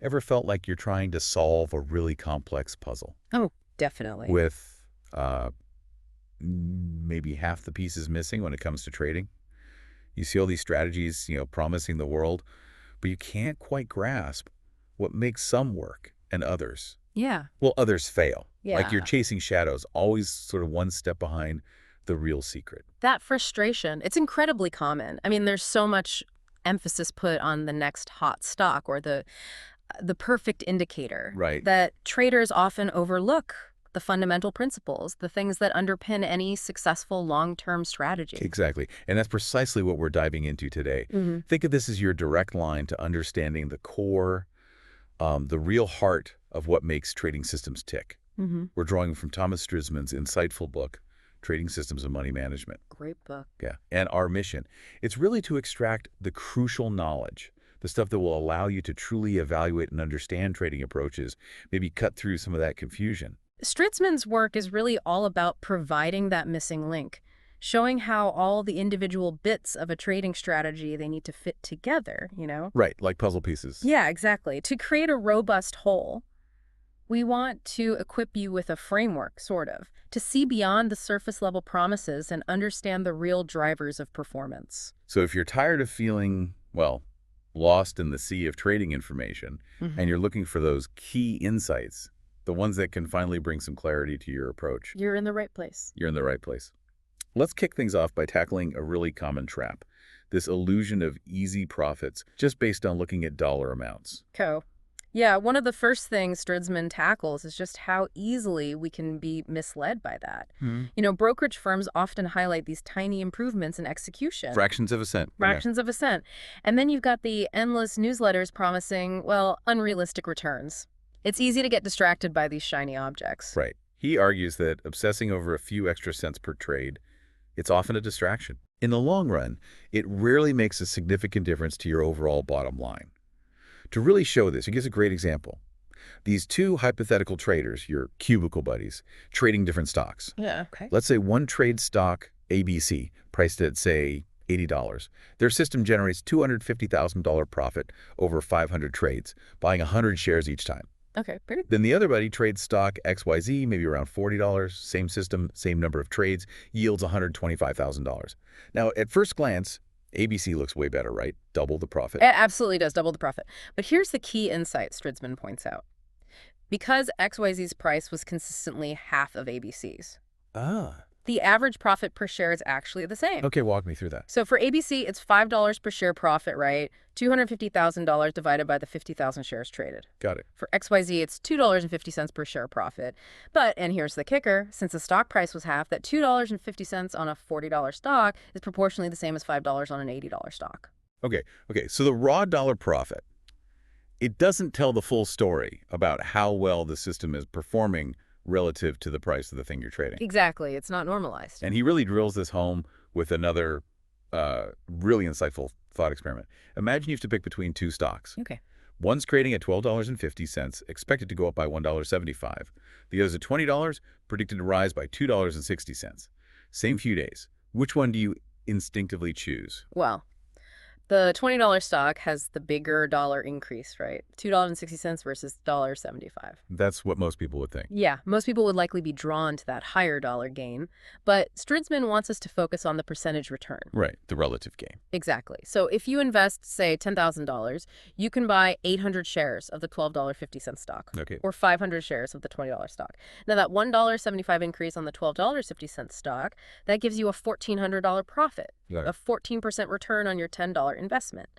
Ever felt like you're trying to solve a really complex puzzle Oh, definitely. with uh, maybe half the pieces missing when it comes to trading? You see all these strategies, promising the world, but you can't quite grasp what makes some work and others, Yeah. well, others fail. Like you're Yeah. chasing shadows, always sort of one step behind the real secret. That frustration, it's incredibly common. I mean, there's so much emphasis put on the next hot stock or the perfect indicator Right. that traders often overlook the fundamental principles, the things that underpin any successful long-term strategy. Exactly. And that's precisely what we're diving into today. Hmm. Think of this as your direct line to understanding the core, the real heart of what makes trading systems tick. Hmm. We're drawing from Thomas Stridsman's insightful book, Trading Systems and Money Management. Great book. Yeah. And our mission, it's really to extract the crucial knowledge, the stuff that will allow you to truly evaluate and understand trading approaches, maybe cut through some of that confusion. Stritzman's work is really all about providing that missing link, showing how all the individual bits of a trading strategy they need to fit together. Right, like puzzle pieces. Yeah, exactly. To create a robust whole, we want to equip you with a framework, sort of, to see beyond the surface level promises and understand the real drivers of performance. So if you're tired of feeling, well, lost in the sea of trading information, and you're looking for those key insights, the ones that can finally bring some clarity to your approach, You're in the right place. you're in the right place. Let's kick things off by tackling a really common trap, this illusion of easy profits just based on looking at dollar amounts. Yeah, one of the first things Stridsman tackles is just how easily we can be misled by that. Hmm. Brokerage firms often highlight these tiny improvements in execution. Fractions of a cent. Yeah. Fractions of a cent. And then you've got the endless newsletters promising, well, unrealistic returns. It's easy to get distracted by these shiny objects. Right. He argues that obsessing over a few extra cents per trade, it's often a distraction. In the long run, it rarely makes a significant difference to your overall bottom line. To really show this, he gives a great example. These two hypothetical traders, your cubicle buddies, trading different stocks. Yeah, okay. Let's say one trades stock ABC, priced at, say, $80. Their system generates $250,000 profit over 500 trades, buying 100 shares each time. Okay, pretty. Then the other buddy trades stock XYZ, maybe around $40, same system, same number of trades, yields $125,000. Now, at first glance, ABC looks way better, right? Double the profit. It absolutely does double the profit. But here's the key insight Stridsman points out. Because XYZ's price was consistently half of ABC's, Ah. the average profit per share is actually the same. Okay, walk me through that. So for ABC, it's $5 per share profit, right? $250,000 divided by the 50,000 shares traded. Got it. For XYZ, it's $2.50 per share profit. But, and here's the kicker, since the stock price was half, that $2.50 on a $40 stock is proportionally the same as $5 on an $80 stock. Okay, so the raw dollar profit, it doesn't tell the full story about how well the system is performing relative to the price of the thing you're trading. Exactly. It's not normalized. And he really drills this home with another really insightful thought experiment. Imagine you have to pick between two stocks. Okay. One's trading at $12.50, expected to go up by $1.75. The other's at $20, predicted to rise by $2.60. Same few days. Which one do you instinctively choose? Well, the $20 stock has the bigger dollar increase, right? $2.60 versus $1.75. That's what most people would think. Yeah, most people would likely be drawn to that higher dollar gain, but Stridsman wants us to focus on the percentage return. Right, the relative gain. Exactly. So if you invest, say, $10,000, you can buy 800 shares of the $12.50 stock. Okay. Or 500 shares of the $20 stock. Now, that $1.75 increase on the $12.50 stock, that gives you a $1,400 profit, Got a it. 14% return on your $10 investment.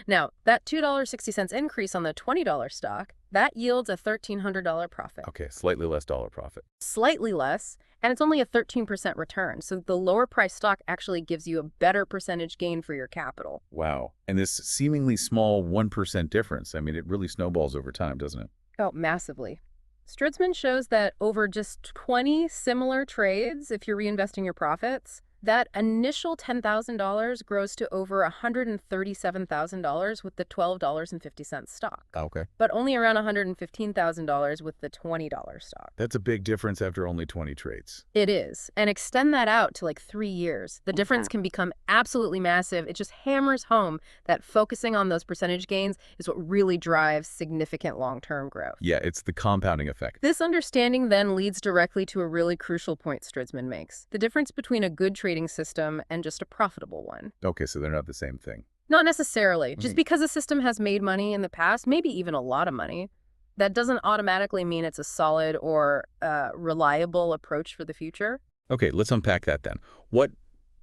Now, that $2.60 increase on the $20 stock, that yields a $1,300 profit. Okay, slightly less dollar profit. Slightly less, and it's only a 13% return. So the lower price stock actually gives you a better percentage gain for your capital. Wow. And this seemingly small 1% difference, I mean, it really snowballs over time, doesn't it? Oh, massively. Stridsman shows that over just 20 similar trades, if you're reinvesting your profits, That initial $10,000 grows to over $137,000 with the $12.50 stock, Okay. but only around $115,000 with the $20 stock. That's a big difference after only 20 trades. It is. And extend that out to like 3 years. The difference can become absolutely massive. It just hammers home that focusing on those percentage gains is what really drives significant long-term growth. Yeah, it's the compounding effect. This understanding then leads directly to a really crucial point Stridsman makes: the difference between a good trading system and just a profitable one. Okay, so they're not the same thing. Not necessarily. Just Mhm. because a system has made money in the past, maybe even a lot of money, that doesn't automatically mean it's a solid or reliable approach for the future. Okay, let's unpack that then. What,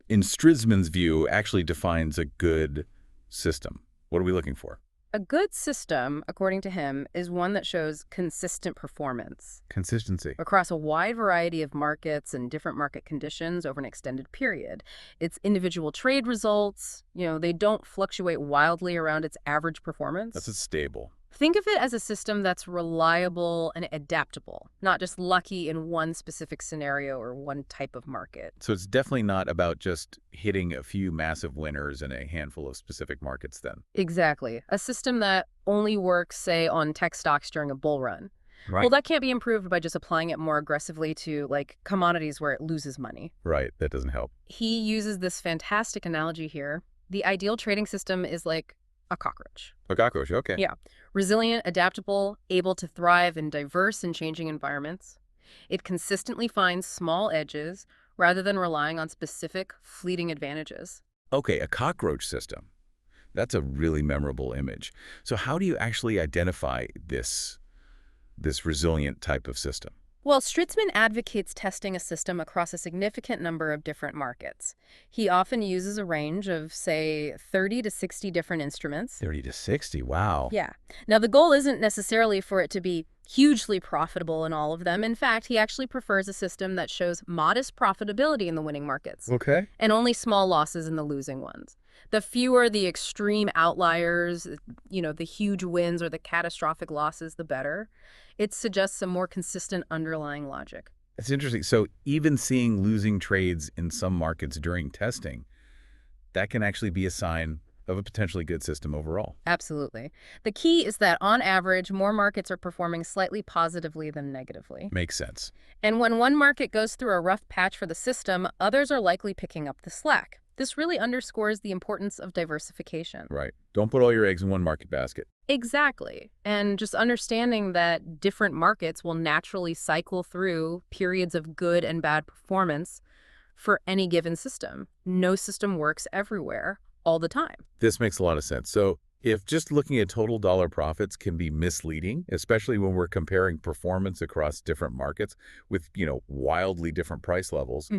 in Stridsman's view, actually defines a good system? What are we looking for? A good system, according to him, is one that shows consistent performance Consistency. across a wide variety of markets and different market conditions over an extended period. Its individual trade results, they don't fluctuate wildly around its average performance. That's stable. Think of it as a system that's reliable and adaptable, not just lucky in one specific scenario or one type of market. So it's definitely not about just hitting a few massive winners in a handful of specific markets then. Exactly. A system that only works, say, on tech stocks during a bull run. Right. Well, that can't be improved by just applying it more aggressively to, like, commodities where it loses money. Right, that doesn't help. He uses this fantastic analogy here. The ideal trading system is like a cockroach. A cockroach, okay. Yeah. Resilient, adaptable, able to thrive in diverse and changing environments. It consistently finds small edges rather than relying on specific, fleeting advantages. Okay, a cockroach system. That's a really memorable image. So how do you actually identify this resilient type of system? Well, Stridsman advocates testing a system across a significant number of different markets. He often uses a range of, say, 30 to 60 different instruments. 30 to 60, wow. Yeah. Now, the goal isn't necessarily for it to be hugely profitable in all of them. In fact, he actually prefers a system that shows modest profitability in the winning markets Okay. and only small losses in the losing ones. The fewer the extreme outliers, the huge wins or the catastrophic losses, the better. It suggests a more consistent underlying logic. It's interesting. So even seeing losing trades in some markets during testing, that can actually be a sign of a potentially good system overall. Absolutely. The key is that, on average, more markets are performing slightly positively than negatively. Makes sense. And when one market goes through a rough patch for the system, others are likely picking up the slack. This really underscores the importance of diversification. Right. Don't put all your eggs in one market basket. Exactly. And just understanding that different markets will naturally cycle through periods of good and bad performance for any given system. No system works everywhere all the time. This makes a lot of sense. So if just looking at total dollar profits can be misleading, especially when we're comparing performance across different markets with, wildly different price levels,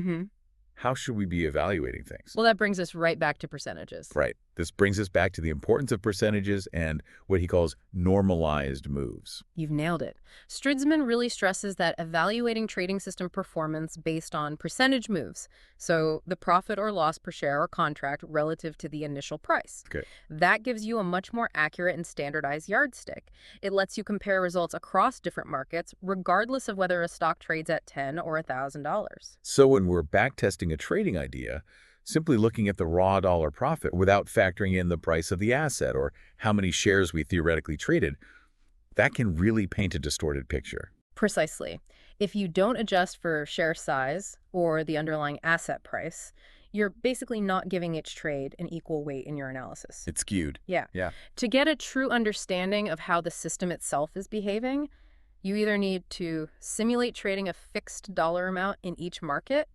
how should we be evaluating things? Well, that brings us right back to percentages. Right. This brings us back to the importance of percentages and what he calls normalized moves. You've nailed it. Stridsman really stresses that evaluating trading system performance based on percentage moves, so the profit or loss per share or contract relative to the initial price. Okay. That gives you a much more accurate and standardized yardstick. It lets you compare results across different markets, regardless of whether a stock trades at $10 or $1,000. So when we're backtesting a trading idea, simply looking at the raw dollar profit without factoring in the price of the asset or how many shares we theoretically traded, that can really paint a distorted picture. Precisely. If you don't adjust for share size or the underlying asset price, you're basically not giving each trade an equal weight in your analysis. It's skewed. Yeah. Yeah. To get a true understanding of how the system itself is behaving, you either need to simulate trading a fixed dollar amount in each market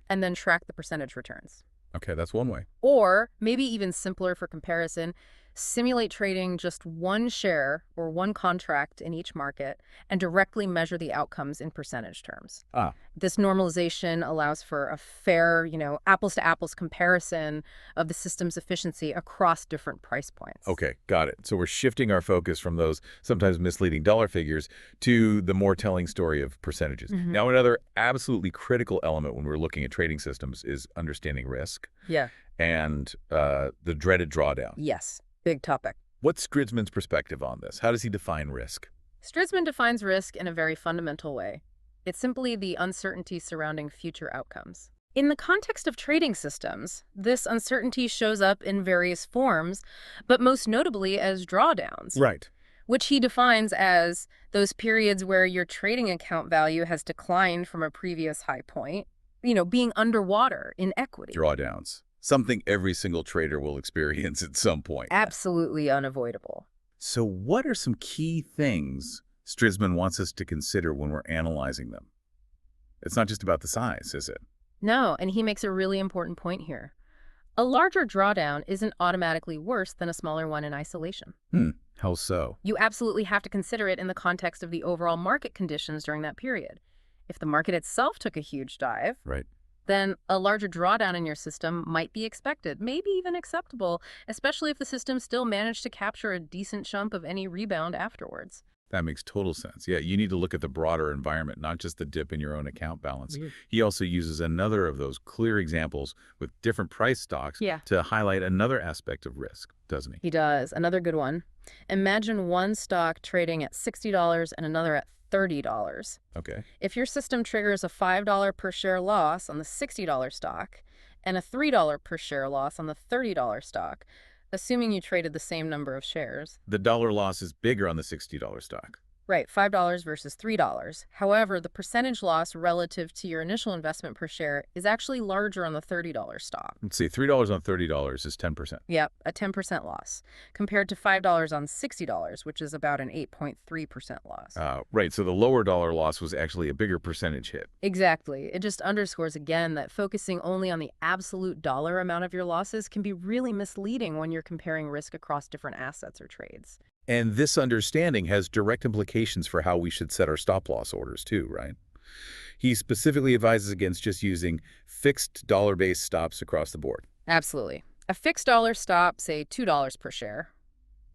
and then track the percentage returns. Okay, that's one way. Or, maybe even simpler for comparison, simulate trading just one share or one contract in each market and directly measure the outcomes in percentage terms. Ah. This normalization allows for a fair, apples-to-apples comparison of the system's efficiency across different price points. Okay, got it. So we're shifting our focus from those sometimes misleading dollar figures to the more telling story of percentages. Now, another absolutely critical element when we're looking at trading systems is understanding risk Yeah. and the dreaded drawdown. Yes. Big topic. What's Stridsman's perspective on this? How does he define risk? Stridsman defines risk in a very fundamental way. It's simply the uncertainty surrounding future outcomes. In the context of trading systems, this uncertainty shows up in various forms, but most notably as drawdowns, Right. which he defines as those periods where your trading account value has declined from a previous high point, being underwater in equity. Drawdowns. Something every single trader will experience at some point. Absolutely unavoidable. So what are some key things Stridsman wants us to consider when we're analyzing them? It's not just about the size, is it? No, and he makes a really important point here. A larger drawdown isn't automatically worse than a smaller one in isolation. How so? You absolutely have to consider it in the context of the overall market conditions during that period. If the market itself took a huge dive, Right. then a larger drawdown in your system might be expected, maybe even acceptable, especially if the system still managed to capture a decent chunk of any rebound afterwards. That makes total sense. Yeah, you need to look at the broader environment, not just the dip in your own account balance. Weird. He also uses another of those clear examples with different price stocks Yeah. to highlight another aspect of risk, doesn't he? He does. Another good one. Imagine one stock trading at $60 and another at $30. Okay. If your system triggers a $5 per share loss on the $60 stock and a $3 per share loss on the $30 stock, assuming you traded the same number of shares. The dollar loss is bigger on the $60 stock. Right, $5 versus $3. However, the percentage loss relative to your initial investment per share is actually larger on the $30 stock. Let's see, $3 on $30 is 10%. Yep, a 10% loss, compared to $5 on $60, which is about an 8.3% loss. Right, so the lower dollar loss was actually a bigger percentage hit. Exactly. It just underscores again that focusing only on the absolute dollar amount of your losses can be really misleading when you're comparing risk across different assets or trades. And this understanding has direct implications for how we should set our stop-loss orders too, right? He specifically advises against just using fixed dollar-based stops across the board. Absolutely. A fixed dollar stop, say $2 per share.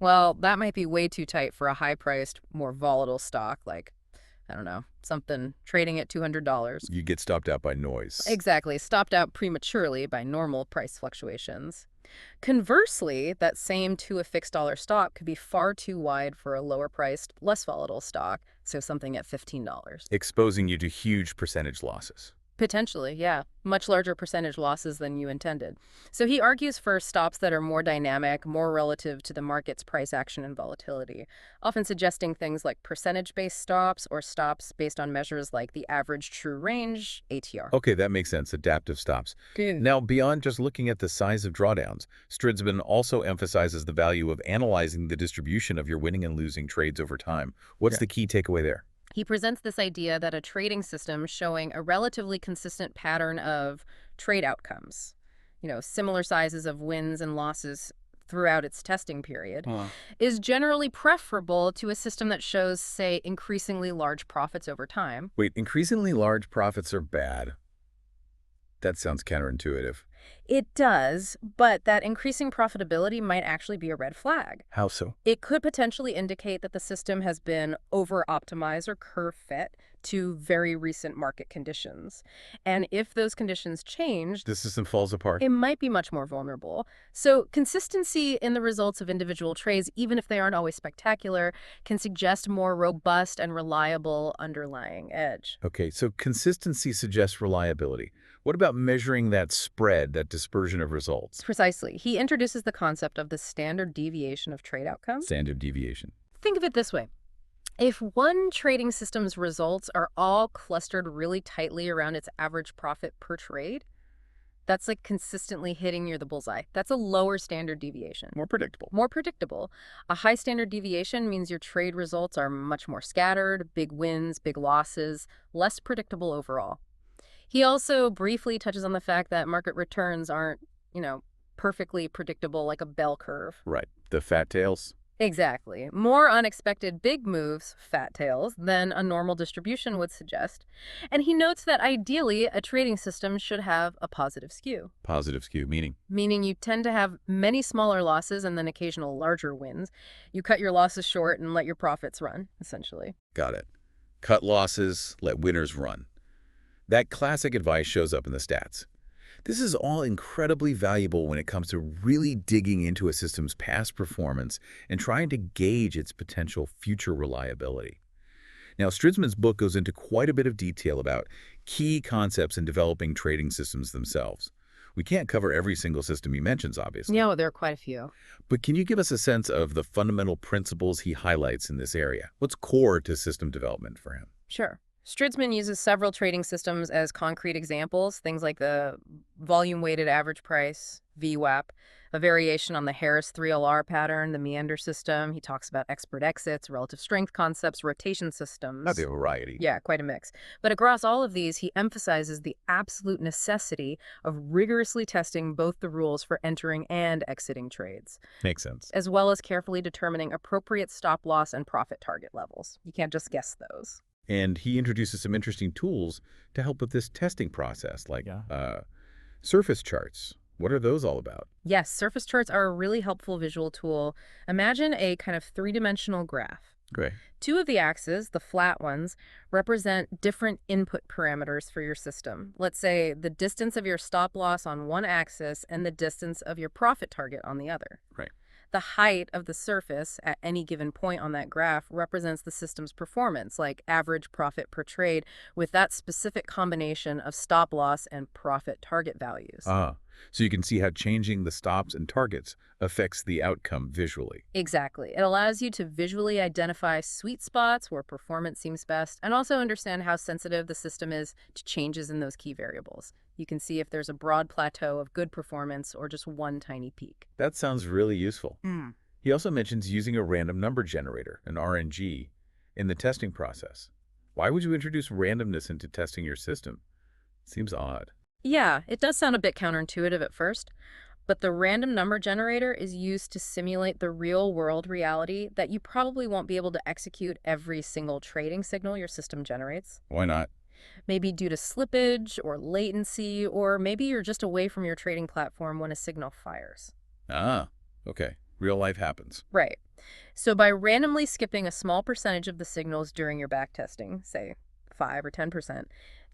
Well, that might be way too tight for a high-priced, more volatile stock like, I don't know, something trading at $200. You get stopped out by noise. Exactly, stopped out prematurely by normal price fluctuations. Conversely, that same to a fixed dollar stock could be far too wide for a lower priced, less volatile stock, so something at $15. Exposing you to huge percentage losses. Potentially, yeah. Much larger percentage losses than you intended. So he argues for stops that are more dynamic, more relative to the market's price action and volatility, often suggesting things like percentage-based stops or stops based on measures like the average true range, ATR. Okay, that makes sense. Adaptive stops. Good. Now, beyond just looking at the size of drawdowns, Stridsman also emphasizes the value of analyzing the distribution of your winning and losing trades over time. What's the key takeaway there? He presents this idea that a trading system showing a relatively consistent pattern of trade outcomes, similar sizes of wins and losses throughout its testing period, is generally preferable to a system that shows, say, increasingly large profits over time. Wait, increasingly large profits are bad. That sounds counterintuitive. It does, but that increasing profitability might actually be a red flag. How so? It could potentially indicate that the system has been over-optimized or curve-fit to very recent market conditions. And if those conditions change, The system falls apart. it might be much more vulnerable. So consistency in the results of individual trades, even if they aren't always spectacular, can suggest more robust and reliable underlying edge. Okay, so consistency suggests reliability. What about measuring that spread, that dispersion of results? Precisely. He introduces the concept of the standard deviation of trade outcomes. Standard deviation. Think of it this way. If one trading system's results are all clustered really tightly around its average profit per trade, that's like consistently hitting near the bullseye. That's a lower standard deviation. More predictable. More predictable. A high standard deviation means your trade results are much more scattered, big wins, big losses, less predictable overall. He also briefly touches on the fact that market returns aren't, perfectly predictable like a bell curve. Right. The fat tails. Exactly. More unexpected big moves, fat tails, than a normal distribution would suggest. And he notes that ideally, a trading system should have a positive skew. Positive skew, meaning? Meaning you tend to have many smaller losses and then occasional larger wins. You cut your losses short and let your profits run, essentially. Got it. Cut losses, let winners run. That classic advice shows up in the stats. This is all incredibly valuable when it comes to really digging into a system's past performance and trying to gauge its potential future reliability. Now, Stridsman's book goes into quite a bit of detail about key concepts in developing trading systems themselves. We can't cover every single system he mentions, obviously. Yeah, well, there are quite a few. But can you give us a sense of the fundamental principles he highlights in this area? What's core to system development for him? Sure. Stridsman uses several trading systems as concrete examples, things like the volume-weighted average price, VWAP, a variation on the Harris 3LR pattern, the Meander system. He talks about expert exits, relative strength concepts, rotation systems. Not the variety. Yeah, quite a mix. But across all of these, he emphasizes the absolute necessity of rigorously testing both the rules for entering and exiting trades, Makes sense. as well as carefully determining appropriate stop loss and profit target levels. You can't just guess those. And he introduces some interesting tools to help with this testing process, like Yeah. surface charts. What are those all about? Yes, surface charts are a really helpful visual tool. Imagine a kind of three-dimensional graph. Great. Two of the axes, the flat ones, represent different input parameters for your system. Let's say the distance of your stop loss on one axis and the distance of your profit target on the other. Right. The height of the surface at any given point on that graph represents the system's performance, like average profit per trade, with that specific combination of stop loss and profit target values. So you can see how changing the stops and targets affects the outcome visually. Exactly. It allows you to visually identify sweet spots where performance seems best and also understand how sensitive the system is to changes in those key variables. You can see if there's a broad plateau of good performance or just one tiny peak. That sounds really useful. He also mentions using a random number generator, an RNG, in the testing process. Why would you introduce randomness into testing your system? Seems odd. Yeah, it does sound a bit counterintuitive at first, but the random number generator is used to simulate the real-world reality that you probably won't be able to execute every single trading signal your system generates. Why not? Maybe due to slippage or latency, or maybe you're just away from your trading platform when a signal fires. Okay. Real life happens. Right. So by randomly skipping a small percentage of the signals during your backtesting, say 5 or 10%,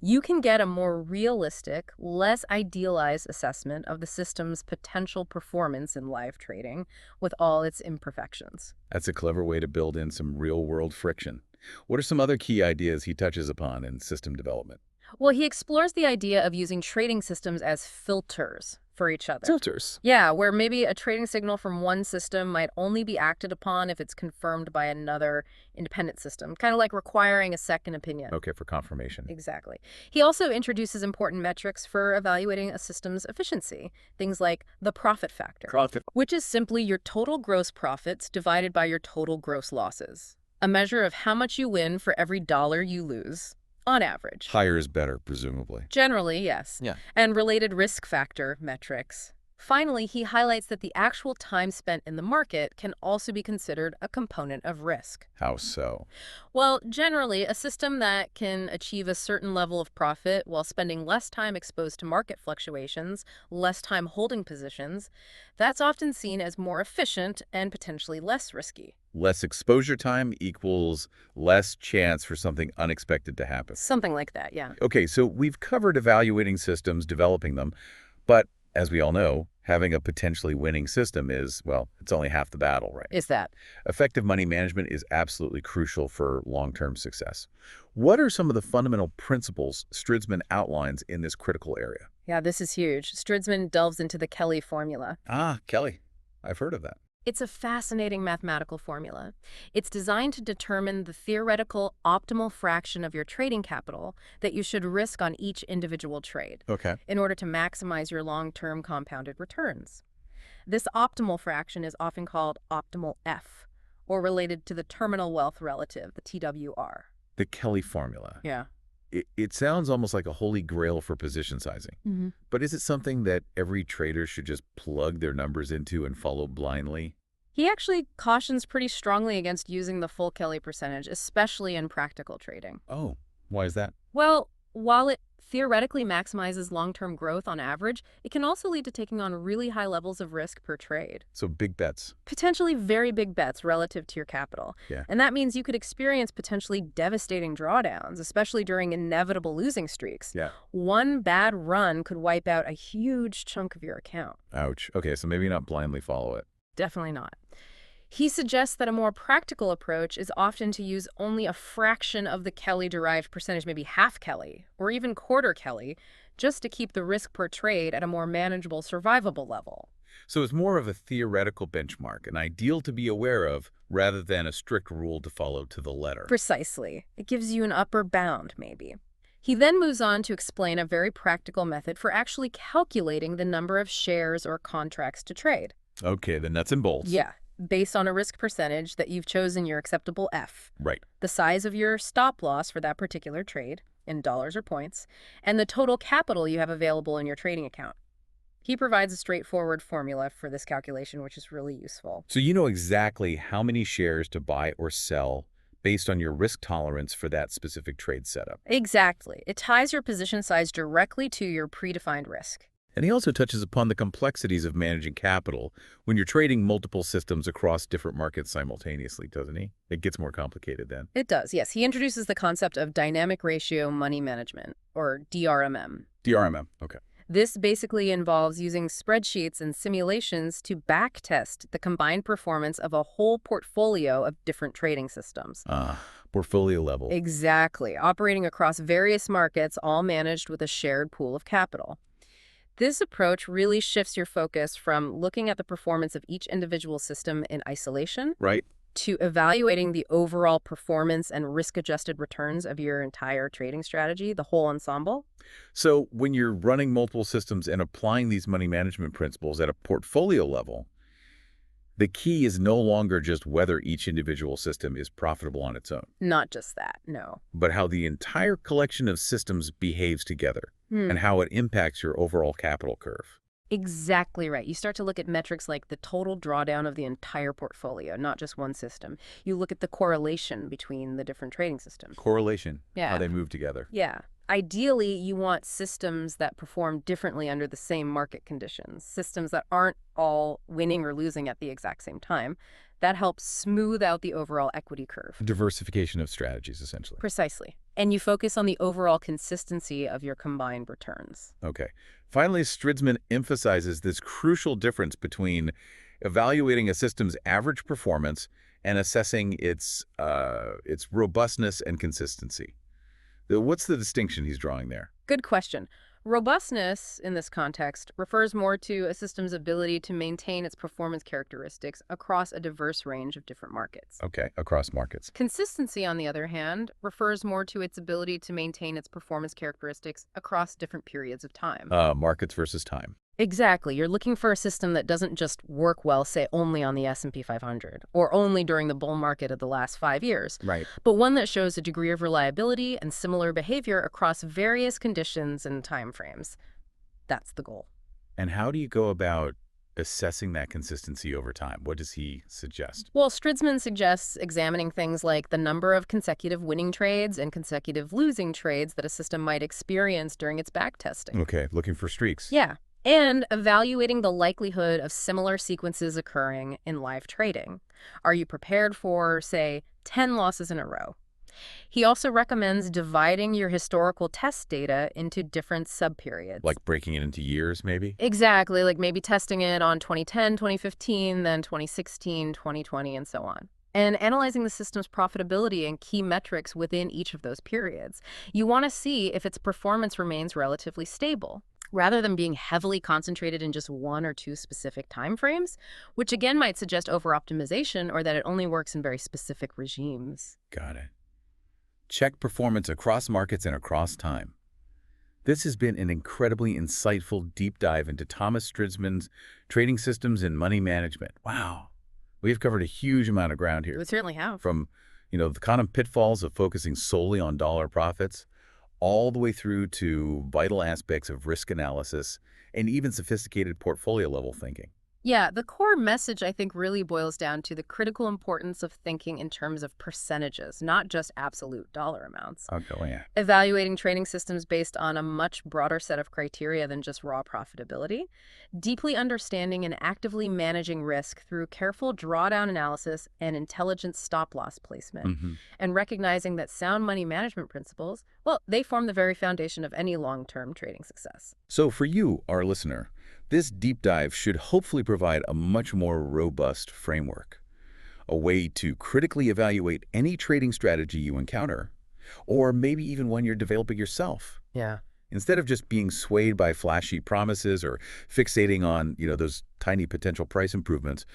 you can get a more realistic, less idealized assessment of the system's potential performance in live trading with all its imperfections. That's a clever way to build in some real-world friction. What are some other key ideas he touches upon in system development? Well, he explores the idea of using trading systems as filters for each other. Filters. Yeah, where maybe a trading signal from one system might only be acted upon if it's confirmed by another independent system, kind of like requiring a second opinion. Okay, for confirmation. Exactly. He also introduces important metrics for evaluating a system's efficiency, things like the profit factor, which is simply your total gross profits divided by your total gross losses, a measure of how much you win for every dollar you lose. On average. Higher is better, presumably. Generally, yes. Yeah. And related risk factor metrics. Finally, he highlights that the actual time spent in the market can also be considered a component of risk. How so? Well, generally, a system that can achieve a certain level of profit while spending less time exposed to market fluctuations, less time holding positions, that's often seen as more efficient and potentially less risky. Less exposure time equals less chance for something unexpected to happen. Something like that, yeah. Okay, so we've covered evaluating systems, developing them, but as we all know, having a potentially winning system is, well, it's only half the battle, right? Is that? Effective money management is absolutely crucial for long-term success. What are some of the fundamental principles Stridsman outlines in this critical area? Yeah, this is huge. Stridsman delves into the Kelly formula. Kelly. I've heard of that. It's a fascinating mathematical formula. It's designed to determine the theoretical optimal fraction of your trading capital that you should risk on each individual trade Okay. in order to maximize your long-term compounded returns. This optimal fraction is often called optimal F, or related to the terminal wealth relative, the TWR. The Kelly formula. Yeah. It sounds almost like a holy grail for position sizing. But is it something that every trader should just plug their numbers into and follow blindly? He actually cautions pretty strongly against using the full Kelly percentage, especially in practical trading. Oh, why is that? Well, while it theoretically maximizes long-term growth on average, it can also lead to taking on really high levels of risk per trade. So big bets. Potentially very big bets relative to your capital. Yeah. And that means you could experience potentially devastating drawdowns, especially during inevitable losing streaks. Yeah. One bad run could wipe out a huge chunk of your account. Ouch. Okay, so maybe not blindly follow it. Definitely not. He suggests that a more practical approach is often to use only a fraction of the Kelly-derived percentage, maybe half Kelly, or even quarter Kelly, just to keep the risk per trade at a more manageable, survivable level. So it's more of a theoretical benchmark, an ideal to be aware of, rather than a strict rule to follow to the letter. Precisely. It gives you an upper bound, maybe. He then moves on to explain a very practical method for actually calculating the number of shares or contracts to trade. Okay, the nuts and bolts. Yeah, based on a risk percentage that you've chosen your acceptable F, Right. the size of your stop loss for that particular trade, in dollars or points, and the total capital you have available in your trading account. He provides a straightforward formula for this calculation, which is really useful. So you know exactly how many shares to buy or sell based on your risk tolerance for that specific trade setup. Exactly. It ties your position size directly to your predefined risk. And he also touches upon the complexities of managing capital when you're trading multiple systems across different markets simultaneously, doesn't he? It gets more complicated then. It does, yes. He introduces the concept of dynamic ratio money management, or DRMM. DRMM, okay. This basically involves using spreadsheets and simulations to backtest the combined performance of a whole portfolio of different trading systems. Portfolio level. Exactly, operating across various markets, all managed with a shared pool of capital. This approach really shifts your focus from looking at the performance of each individual system in isolation Right. to evaluating the overall performance and risk-adjusted returns of your entire trading strategy, the whole ensemble. So when you're running multiple systems and applying these money management principles at a portfolio level, the key is no longer just whether each individual system is profitable on its own, Not just that, no. but how the entire collection of systems behaves together and how it impacts your overall capital curve. Exactly right. You start to look at metrics like the total drawdown of the entire portfolio, not just one system. You look at the correlation between the different trading systems. Correlation, Yeah. how they move together. Yeah. Ideally, you want systems that perform differently under the same market conditions, systems that aren't all winning or losing at the exact same time. That helps smooth out the overall equity curve. Diversification of strategies, essentially. Precisely. And you focus on the overall consistency of your combined returns. Okay. Finally, Stridsman emphasizes this crucial difference between evaluating a system's average performance and assessing its robustness and consistency. What's the distinction he's drawing there? Good question. Robustness, in this context, refers more to a system's ability to maintain its performance characteristics across a diverse range of different markets. Okay, across markets. Consistency, on the other hand, refers more to its ability to maintain its performance characteristics across different periods of time. Markets versus time. Exactly. You're looking for a system that doesn't just work well, say, only on the S&P 500 or only during the bull market of the last 5 years, Right. but one that shows a degree of reliability and similar behavior across various conditions and time frames. That's the goal. And how do you go about assessing that consistency over time? What does he suggest? Well, Stridsman suggests examining things like the number of consecutive winning trades and consecutive losing trades that a system might experience during its backtesting. Okay, looking for streaks. Yeah. And evaluating the likelihood of similar sequences occurring in live trading. Are you prepared for, say, 10 losses in a row? He also recommends dividing your historical test data into different subperiods. Like breaking it into years, maybe? Exactly, like maybe testing it on 2010, 2015, then 2016, 2020, and so on. And analyzing the system's profitability and key metrics within each of those periods. You want to see if its performance remains relatively stable, rather than being heavily concentrated in just one or two specific timeframes, which again might suggest over-optimization or that it only works in very specific regimes. Got it. Check performance across markets and across time. This has been an incredibly insightful deep dive into Thomas Stridsman's trading systems and money management. Wow. We've covered a huge amount of ground here. We certainly have. From, the kind of pitfalls of focusing solely on dollar profits, all the way through to vital aspects of risk analysis and even sophisticated portfolio level thinking. Yeah, the core message, I think, really boils down to the critical importance of thinking in terms of percentages, not just absolute dollar amounts. Okay, yeah. Evaluating trading systems based on a much broader set of criteria than just raw profitability. Deeply understanding and actively managing risk through careful drawdown analysis and intelligent stop-loss placement. And recognizing that sound money management principles, well, they form the very foundation of any long-term trading success. So for you, our listener, this deep dive should hopefully provide a much more robust framework. a way to critically evaluate any trading strategy you encounter, or maybe even one you're developing yourself. Yeah. Instead of just being swayed by flashy promises or fixating on, those tiny potential price improvements,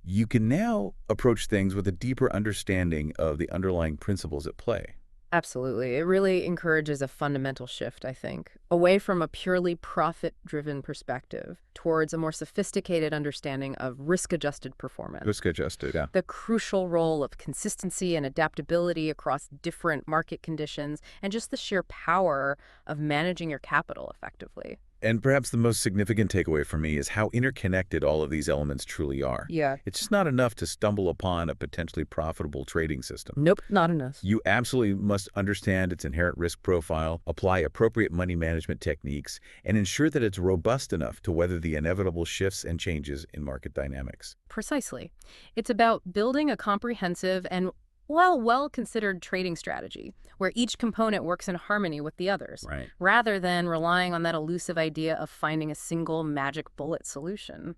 you can now approach things with a deeper understanding of the underlying principles at play. Absolutely. It really encourages a fundamental shift, I think, away from a purely profit-driven perspective towards a more sophisticated understanding of risk-adjusted performance. Risk adjusted, yeah. The crucial role of consistency and adaptability across different market conditions, and just the sheer power of managing your capital effectively. And perhaps the most significant takeaway for me is how interconnected all of these elements truly are. Yeah. It's just not enough to stumble upon a potentially profitable trading system. Nope, not enough. You absolutely must understand its inherent risk profile, apply appropriate money management techniques, and ensure that it's robust enough to weather the inevitable shifts and changes in market dynamics. Precisely. It's about building a comprehensive and well-considered trading strategy where each component works in harmony with the others, Right. rather than relying on that elusive idea of finding a single magic bullet solution,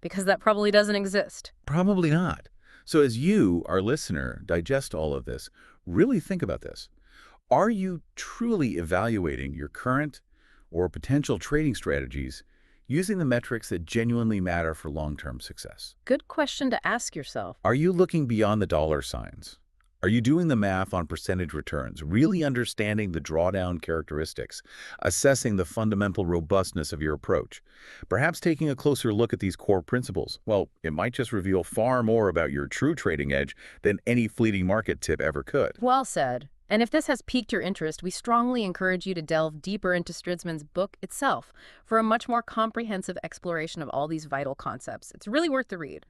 because that probably doesn't exist. Probably not. So as you, our listener, digest all of this, really think about this. Are you truly evaluating your current or potential trading strategies using the metrics that genuinely matter for long-term success? Good question to ask yourself. Are you looking beyond the dollar signs? Are you doing the math on percentage returns, really understanding the drawdown characteristics, assessing the fundamental robustness of your approach? Perhaps taking a closer look at these core principles, well, it might just reveal far more about your true trading edge than any fleeting market tip ever could. Well said. And if this has piqued your interest, we strongly encourage you to delve deeper into Stridsman's book itself for a much more comprehensive exploration of all these vital concepts. It's really worth the read.